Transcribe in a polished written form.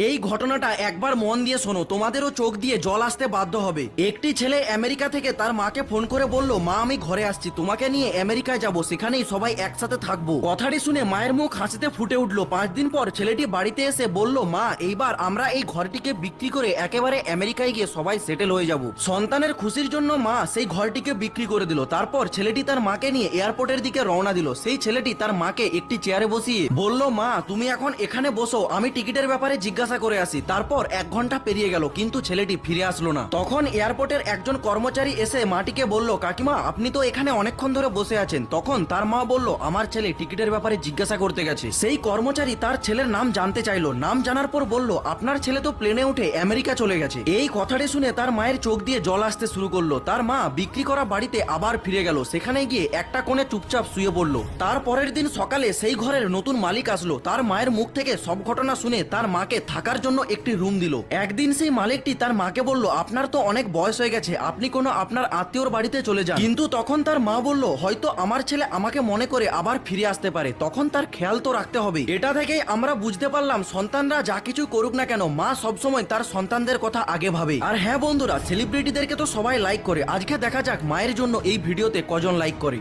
এই ঘটনাটা একবার মন দিয়ে শোনো, তোমাদেরও চোখ দিয়ে জল আসতে বাধ্য হবে। একটি ছেলে আমেরিকা থেকে তার মাকে ফোন করে বলল, মা আমি ঘরে আসছি, তোমাকে নিয়ে আমেরিকায় যাব, সেখানেই সবাই একসাথে থাকবো। কথাটি শুনে মায়ের মুখ হাসিতে ফুটে উঠলো। 5 দিন পর ছেলেটি বাড়িতে এসে বলল, মা এইবার আমরা এই ঘরটিকে বিক্রি করে একেবারে আমেরিকায় গিয়ে সবাই সেটেল হয়ে যাব। সন্তানের খুশির জন্য মা সেই ঘরটিকে বিক্রি করে দিল। তারপর ছেলেটি তার মাকে নিয়ে এয়ারপোর্টের দিকে রওনা দিল। সেই ছেলেটি তার মাকে একটি চেয়ারে বসিয়ে বলল, মা তুমি এখন এখানে বসো, আমি টিকিটের ব্যাপারে জিজ্ঞাসা করে আসি। তারপর 1 ঘন্টা পেরিয়ে গেল, কিন্তু ছেলেটি ফিরে আসলো না। তখন এয়ারপোর্টের একজন কর্মচারী এসে মাটিকে বলল, কাকিমা আপনি তো এখানে অনেকক্ষণ ধরে বসে আছেন। তখন তার মা বলল, আমার ছেলে টিকিটের ব্যাপারে জিজ্ঞাসা করতে গেছে। সেই কর্মচারী তার ছেলের নাম জানতে চাইলো। নাম জানার পর বলল, আপনার ছেলে তো প্লেনে উঠে আমেরিকা চলে গেছে। এই কথাটি শুনে তার মায়ের চোখ দিয়ে জল আসতে শুরু করলো। তার মা বিক্রি করা বাড়িতে আবার ফিরে গেল। সেখানে গিয়ে একটা কোণে চুপচাপ শুয়ে পড়লো। তার পরের দিন সকালে সেই ঘরের নতুন মালিক আসলো। তার মায়ের মুখ থেকে সব ঘটনা শুনে তার মাকে থাকার জন্য একটি রুম দিল। একদিন সেই মালিকটি তার মাকে বলল, আপনার তো অনেক বয়স হয়ে গেছে, আপনি কোনো আপনার আত্মীয়র বাড়িতে চলে যান। কিন্তু তখন তার মা বলল, হয়তো আমার ছেলে আমাকে মনে করে আবার ফিরে আসতে পারে, তখন তার খেয়াল তো রাখতে হবে। এটা থেকেই আমরা বুঝতে পারলাম, সন্তানরা যা কিছু করুক না কেন, মা সবসময় তার সন্তানদের কথা আগে ভাবে। আর হ্যাঁ বন্ধুরা, সেলিব্রিটিদেরকে তো সবাই লাইক করে। আজকে দেখা যাক মায়ের জন্য এই ভিডিওতে কজন লাইক করে।